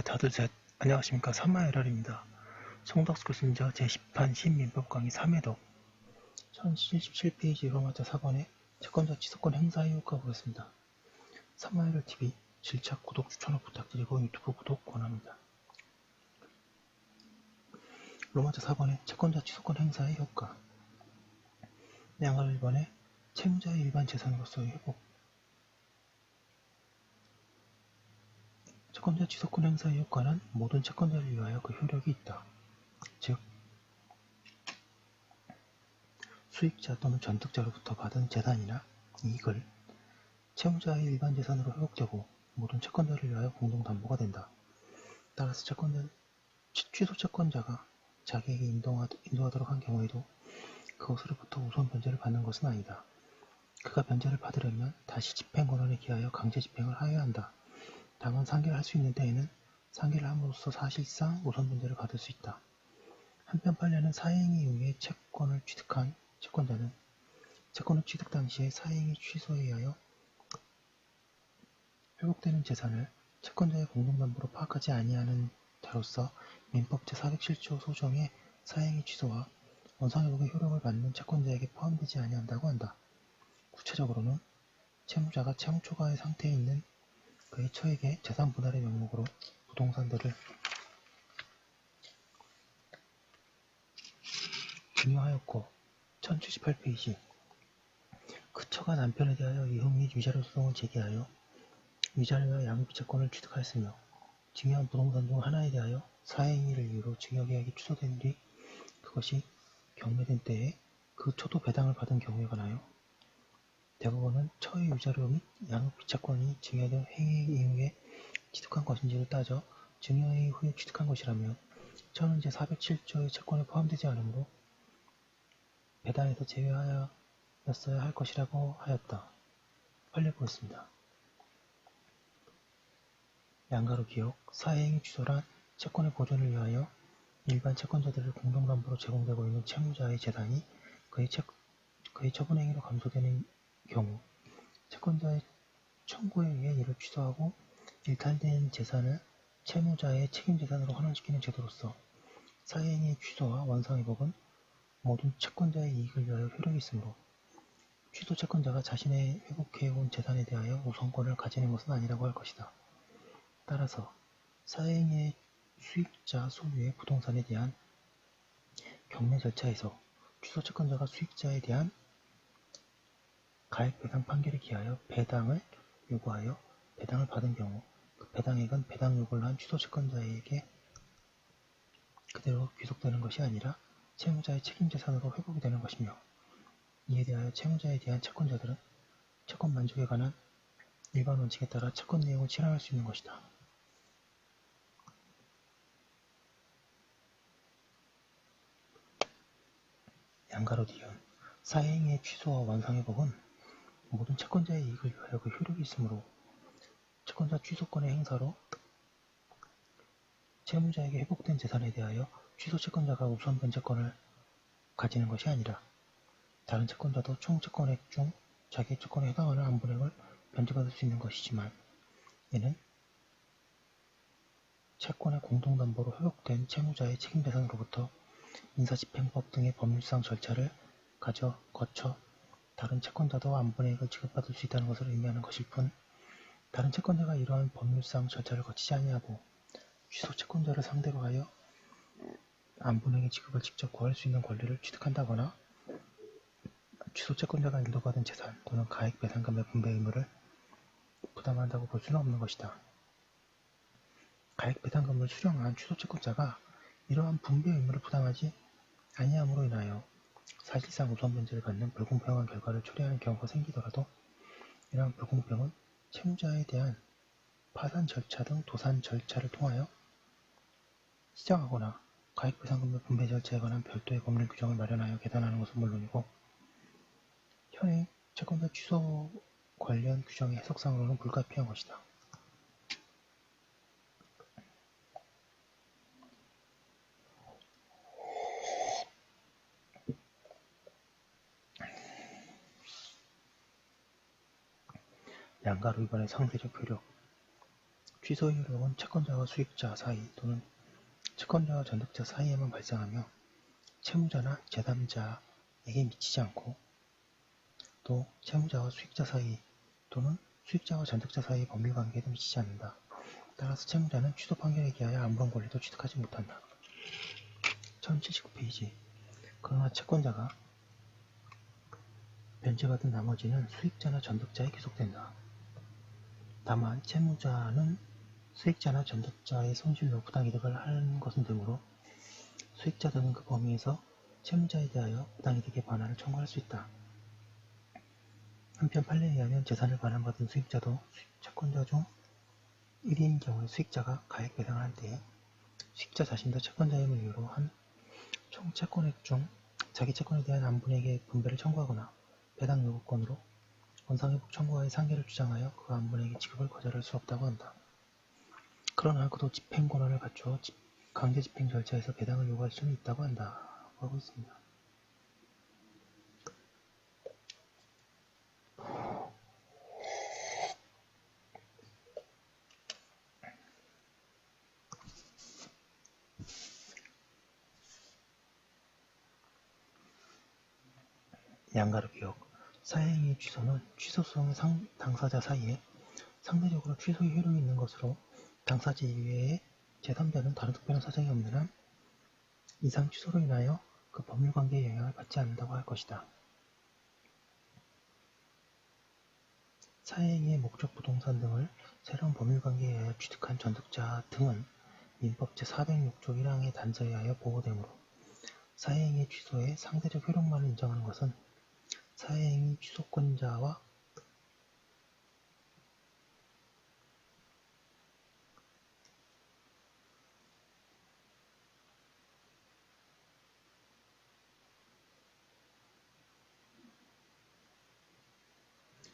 하들셋. 안녕하십니까. 삼마열혈입니다. 송덕수 교수님저 제10판 시민법 강의 3회독 1077페이지 로마자 4번에 채권자 취소권 행사의 효과 보겠습니다. 삼마열혈TV 질착, 구독, 추천을 부탁드리고 유튜브 구독 권합니다. 로마자 4번에 채권자 취소권 행사의 효과. 양가 1번에 채무자의 일반 재산으로서의 회복. 채권자 취소권 행사의 효과는 모든 채권자를 위하여 그 효력이 있다. 즉, 수익자 또는 전득자로부터 받은 재산이나 이익을 채무자의 일반 재산으로 회복되고 모든 채권자를 위하여 공동담보가 된다. 따라서 취소 채권자가 자기에게 인도하도록 한 경우에도 그것으로부터 우선 변제를 받는 것은 아니다. 그가 변제를 받으려면 다시 집행권한에 기하여 강제 집행을 하여야 한다. 다만 상계를 할 수 있는 때에는 상계를 함으로써 사실상 우선 변제를 받을 수 있다. 한편 판례는 사행위 이후에 채권을 취득한 채권자는 채권을 취득 당시에 사행위 취소에 의하여 회복되는 재산을 채권자의 공동담보로 파악하지 아니하는 자로서 민법 제407조 소정의 사행위 취소와 원상회복의 효력을 받는 채권자에게 포함되지 아니한다고 한다. 구체적으로는 채무자가 채무 초과의 상태에 있는 그의 처에게 재산 분할의 명목으로 부동산들을 증여하였고 1078페이지 그 처가 남편에 대하여 이혼 및 위자료 소송을 제기하여 위자료와 양육비 채권을 취득하였으며 증여한 부동산 중 하나에 대하여 사행위를 이유로 증여계약이 취소된 뒤 그것이 경매된 때에 그 처도 배당을 받은 경우에 관하여 대법원은 처의 위자료 및 양육비 채권이 증여된 행위 이후에 취득한 것인지를 따져 증여행위 후에 취득한 것이라면 처는 제407조의 채권에 포함되지 않으므로 배당에서 제외하였어야 할 것이라고 하였다. 판례 보겠습니다. 양가로 기억, 사행위 취소란 채권의 보존을 위하여 일반 채권자들을 공동담보로 제공되고 있는 채무자의 재산이 그의 처분행위로 감소되는 경우 채권자의 청구에 의해 이를 취소하고 일탈된 재산을 채무자의 책임재산으로 환원시키는 제도로서 사행위의 취소와 원상회복은 모든 채권자의 이익을 위하여 효력이 있으므로 취소 채권자가 자신의 회복해온 재산에 대하여 우선권을 가지는 것은 아니라고 할 것이다. 따라서 사행위의 수익자 소유의 부동산에 대한 경매 절차에서 취소 채권자가 수익자에 대한 가액 배당 판결에 기하여 배당을 요구하여 배당을 받은 경우 그 배당액은 배당 요구를 한 취소 채권자에게 그대로 귀속되는 것이 아니라 채무자의 책임재산으로 회복이 되는 것이며 이에 대하여 채무자에 대한 채권자들은 채권 만족에 관한 일반 원칙에 따라 채권 내용을 실현할 수 있는 것이다. 양가로 니은 사행위의 취소와 원상회복은 모든 채권자의 이익을 위하여 그 효력이 있으므로 채권자 취소권의 행사로 채무자에게 회복된 재산에 대하여 취소 채권자가 우선 변제권을 가지는 것이 아니라 다른 채권자도 총 채권액 중 자기의 채권에 해당하는 한 분액을 변제받을 수 있는 것이지만 이는 채권의 공동담보로 회복된 채무자의 책임재산으로부터 인사집행법 등의 법률상 절차를 거쳐 다른 채권자도 한 분액을 지급받을 수 있다는 것을 의미하는 것일 뿐 다른 채권자가 이러한 법률상 절차를 거치지 아니하고 취소 채권자를 상대로 하여 안 분액의 지급을 직접 구할 수 있는 권리를 취득한다거나 취소 채권자가 인도받은 재산 또는 가액 배상금의 분배 의무를 부담한다고 볼 수는 없는 것이다. 가액 배상금을 수령한 취소 채권자가 이러한 분배 의무를 부담하지 아니함으로 인하여 사실상 우선 변제를 받는 불공평한 결과를 초래하는 경우가 생기더라도 이러한 불공평은 채무자에 대한 파산 절차 등 도산 절차를 통하여 시정하거나 가액 배상금의 분배 절차에 관한 별도의 법률 규정을 마련하여 개선하는 것은 물론이고 현행 채권자 취소 관련 규정의 해석상으로는 불가피한 것이다. 양가로 이번의 상대적 효력 취소 효력은 채권자와 수익자 사이 또는 채권자와 전득자 사이에만 발생하며 채무자나 제3자에게 미치지 않고 또 채무자와 수익자 사이 또는 수익자와 전득자 사이의 법률관계에도 미치지 않는다. 따라서 채무자는 취소 판결에 기하여 아무런 권리도 취득하지 못한다. 1079페이지. 그러나 채권자가 변제받은 나머지는 수익자나 전득자에 계속된다. 다만 채무자는 수익자나 전득자의 손실로 부당이득을 한 것은 되므로 수익자 등은 그 범위에서 채무자에 대하여 부당이득의 반환을 청구할 수 있다. 한편 판례에 의하면 재산을 반환받은 수익자도 채권자 중 1인인 경우에 수익자가 가액 배상을 할 때에 수익자 자신도 채권자의 명의로 한 총 채권액 중 자기 채권에 대한 안분액의 분배를 청구하거나 배당 요구권으로 원상회복 청구와의 상계를 주장하여 그 안분액의 지급을 거절할 수 없다고 한다. 그러나 그도 집행권한을 갖추어 강제집행 절차에서 배당을 요구할 수는 있다고 한다. 하고 있습니다. 양가로 기억. 사회행위 취소는 취소성 당사자 사이에 상대적으로 취소의 효력이 있는 것으로 당사자 이외에 제3자는 다른 특별한 사정이 없는 한 이상 취소로 인하여 그 법률관계에 영향을 받지 않는다고 할 것이다. 사회행위의 목적 부동산 등을 새로운 법률관계에 의하여 취득한 전득자 등은 민법 제406조 1항의 단서에 의하여 보호되므로 사회행위 취소의 상대적 효력만을 인정하는 것은 사회행위 취소권자와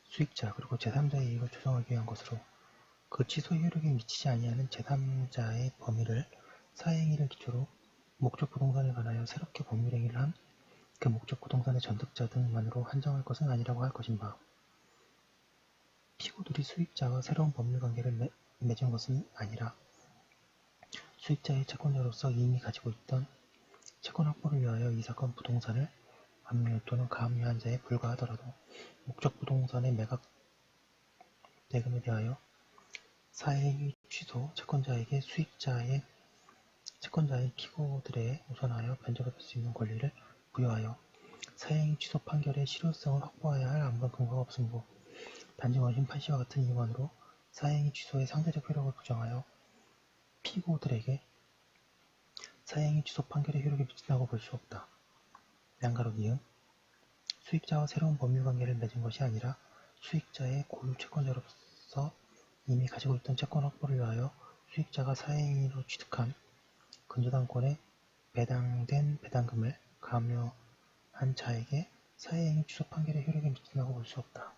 수익자 그리고 제3자의 이익을 조정하기 위한 것으로 그 취소 효력에 미치지 아니하는 제3자의 범위를 사회행위를 기초로 목적 부동산에 관하여 새롭게 법률행위를 한 그 목적 부동산의 전득자 등만으로 한정할 것은 아니라고 할 것인 바 피고들이 수익자와 새로운 법률관계를 맺은 것은 아니라 수익자의 채권자로서 이미 가지고 있던 채권 확보를 위하여 이 사건 부동산을 압류 또는 가압류한 자에 불과하더라도 목적 부동산의 매각 대금에 대하여 사회행위 취소 채권자에게 채권자의 피고들에 우선하여 변제받을 수 있는 권리를 부여하여 사회행위 취소 판결의 실효성을 확보해야 할 아무런 근거가 없으므로 단지 원심 판시와 같은 이유만으로 사회행위 취소의 상대적 효력을 부정하여 피고들에게 사회행위 취소 판결의 효력이 미친다고 볼 수 없다. 양가로 니은 수익자와 새로운 법률관계를 맺은 것이 아니라 수익자의 고유 채권자로서 이미 가지고 있던 채권 확보를 위하여 수익자가 사회행위로 취득한 근저당권에 배당된 배당금을 가압류한 자에게 사회행위 취소 판결의 효력이 미친다고 볼 수 없다.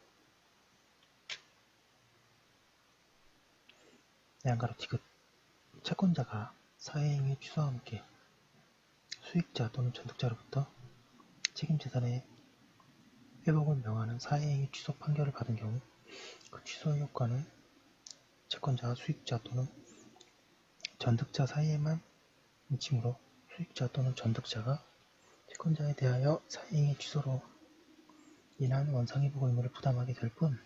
양가로 디귿 채권자가 사회행위 취소와 함께 수익자 또는 전득자로부터 책임재산의 회복을 명하는 사회행위 취소 판결을 받은 경우 그 취소의 효과는 채권자와 수익자 또는 전득자 사이에만 미치므로 수익자 또는 전득자가 채권자에 대하여 사회행위 취소로 인한 원상회복 의무를 부담하게 될 뿐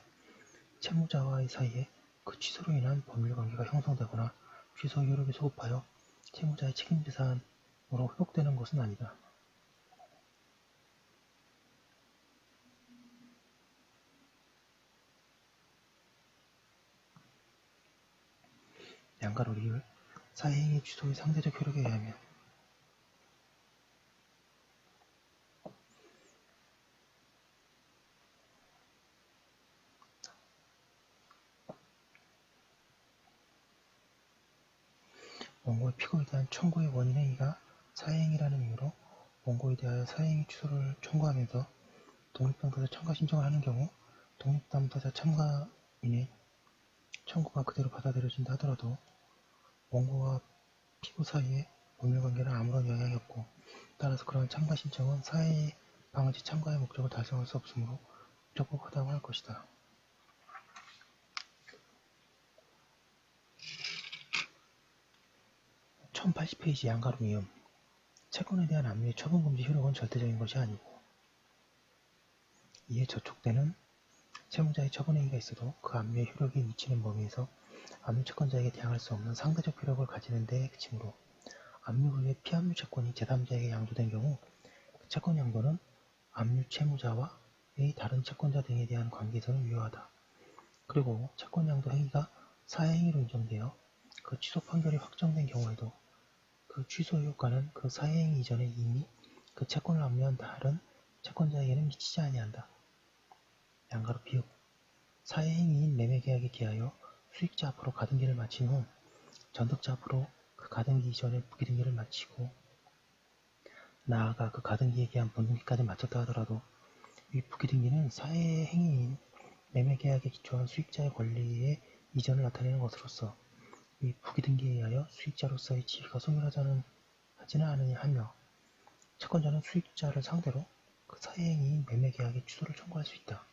채무자와의 사이에 그 취소로 인한 법률관계가 형성되거나 취소 효력이 소급하여 채무자의 책임재산으로 회복되는 것은 아니다. 양가로 리을 사회행위 취소의 상대적 효력에 의하면 원고의 피고에 대한 청구의 원인 행위가 사회행위라는 이유로 원고에 대하여 사회행위 취소를 청구하면서 독립당사자 참가 신청을 하는 경우 독립당사자 참가인의 청구가 그대로 받아들여진다 하더라도 원고와 피고 사이에 법률관계는 아무런 영향이 없고 따라서 그러한 참가 신청은 사회방지 참가의 목적을 달성할 수 없으므로 부적법하다고 할 것이다. 1080페이지 양가로 미음. 채권에 대한 압류의 처분금지 효력은 절대적인 것이 아니고 이에 저촉되는 채무자의 처분행위가 있어도 그 압류의 효력이 미치는 범위에서 압류 채권자에게 대항할 수 없는 상대적 효력을 가지는 데에 그치므로 압류 후에 피압류 채권이 제3자에게 양도된 경우 그 채권 양도는 압류 채무자와의 다른 채권자 등에 대한 관계에서는 유효하다. 그리고 채권 양도 행위가 사회행위로 인정되어 그 취소 판결이 확정된 경우에도 그 취소 효과는 그 사회행위 이전에 이미 그 채권을 압류한 다른 채권자에게는 미치지 아니한다. 양가로 비읍. 사회행위인 매매계약에 기하여 수익자 앞으로 가등기를 마친 후 전득자 앞으로 그 가등기 이전에 부기등기를 마치고 나아가 그 가등기에 기한 본등기까지 마쳤다 하더라도 이 부기등기는 사회행위인 매매계약에 기초한 수익자의 권리의 이전을 나타내는 것으로서 이 부기등기에 의하여 수익자로서의 지위가 소멸하지는 않으냐 하며 채권자는 수익자를 상대로 그 사회행위인 매매계약의 취소를 청구할 수 있다.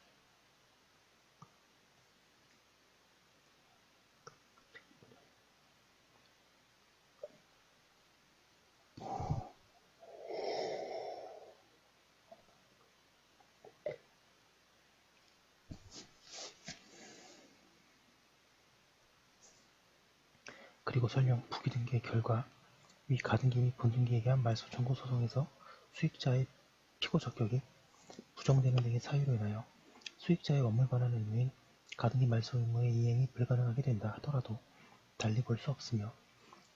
그리고 설령 부기등기의 결과 위 가등기 및 본등기에 대한 말소 청구 소송에서 수익자의 피고 적격이 부정되는 등의 사유로 인하여 수익자의 업무에 관한 의무인 가등기 말소 의무의 이행이 불가능하게 된다 하더라도 달리 볼 수 없으며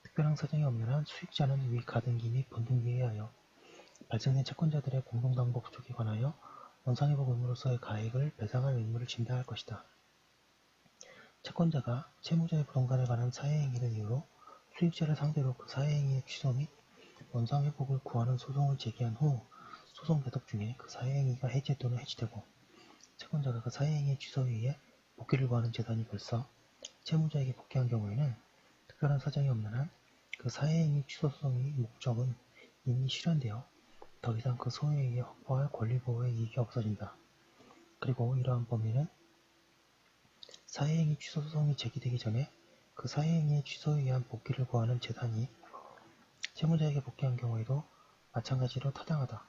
특별한 사정이 없는 한 수익자는 위 가등기 및 본등기에 의하여 발생된 채권자들의 공동담보 부족에 관하여 원상회복 의무로서의 가액을 배상할 의무를 진다할 것이다. 채권자가 채무자의 부동산에 관한 사회행위를 이유로 수익자를 상대로 그 사회행위의 취소 및 원상회복을 구하는 소송을 제기한 후 소송 계속 중에 그 사회행위가 해제 또는 해지되고 채권자가 그 사회행위의 취소에 의해 복귀를 구하는 재산이 벌써 채무자에게 복귀한 경우에는 특별한 사정이 없는 한 그 사회행위 취소 소송의 목적은 이미 실현되어 더 이상 그 소에 의해 확보할 권리보호의 이익이 없어진다. 그리고 이러한 범위는 사회행위 취소 소송이 제기되기 전에 그 사회행위의 취소에 의한 복귀를 구하는 재산이 채무자에게 복귀한 경우에도 마찬가지로 타당하다.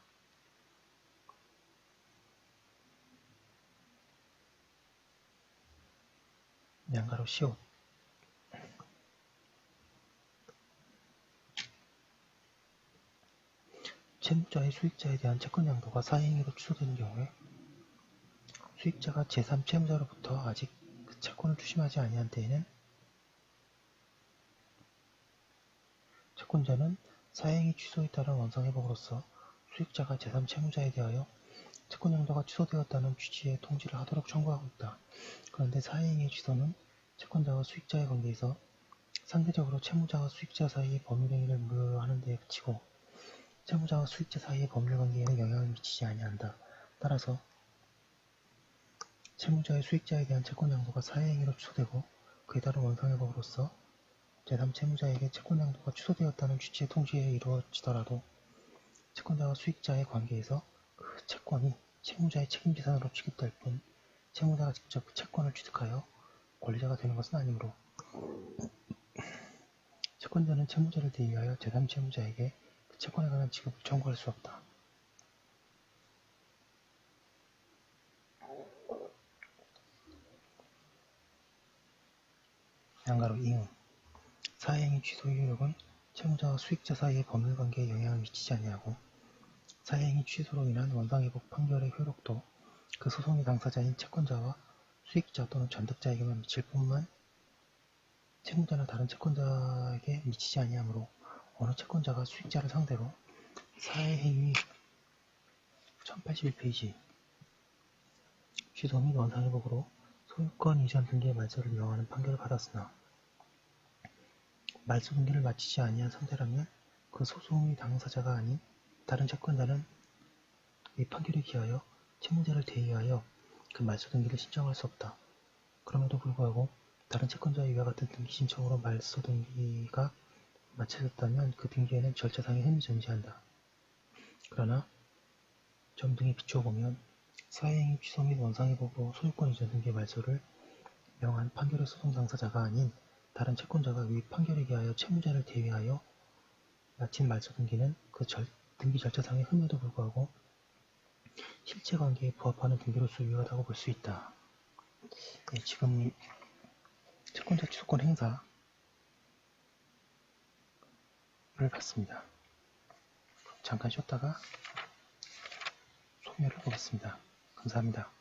양가로 시옷. 채무자의 수익자에 대한 채권 양도가 사회행위로 취소되는 경우에 수익자가 제3채무자로부터 아직 그 채권을 추심하지 아니한 때에는 채권자는 사회행위 취소에 따른 원상회복으로서 수익자가 제3채무자에 대하여 채권 양도가 취소되었다는 취지의 통지를 하도록 청구하고 있다. 그런데 사회행위 취소는 채권자와 수익자의 관계에서 상대적으로 채무자와 수익자 사이의 법률행위를 무효하는 데에 그치고 채무자와 수익자 사이의 법률관계에는 영향을 미치지 아니한다. 따라서 채무자의 수익자에 대한 채권 양도가 사회행위로 취소되고 그에 따른 원상회복으로서 제3채무자에게 채권 양도가 취소되었다는 취지의 통지에 이루어지더라도 채권자와 수익자의 관계에서 그 채권이 채무자의 책임재산으로 취급될 뿐 채무자가 직접 그 채권을 취득하여 권리자가 되는 것은 아니므로 채권자는 채무자를 대위하여 제3채무자에게 그 채권에 관한 지급을 청구할 수 없다. 양가로 이응. 사회행위 취소의 효력은 채무자와 수익자 사이의 법률관계에 영향을 미치지 아니하고 사회행위 취소로 인한 원상회복 판결의 효력도 그 소송의 당사자인 채권자와 수익자 또는 전득자에게만 미칠 뿐만 채무자나 다른 채권자에게 미치지 아니하므로 어느 채권자가 수익자를 상대로 사회행위 1081페이지 취소 및 원상회복으로 소유권 이전 등기의 말소를 명하는 판결을 받았으나 말소 등기를 마치지 아니한 상태라면 그 소송의 당사자가 아닌 다른 채권자는 이 판결에 기하여 채무자를 대위하여 그 말소 등기를 신청할 수 없다. 그럼에도 불구하고 다른 채권자의 이와 같은 등기 신청으로 말소 등기가 마쳐졌다면 그 등기에는 절차상의 흠이 존재한다. 그러나 점등에 비추어 보면 사회행위 취소 및 원상회복으로 소유권 이전 등기 말소를 명한 판결의 소송 당사자가 아닌 다른 채권자가 위 판결에 기하여 채무자를 대위하여 마친 말소 등기는 그 등기 절차상의 흠에도 불구하고 실제 관계에 부합하는 등기로서 유효하다고 볼 수 있다. 네, 지금 채권자 취소권 행사를 봤습니다. 잠깐 쉬었다가 소멸을 보겠습니다. 감사합니다.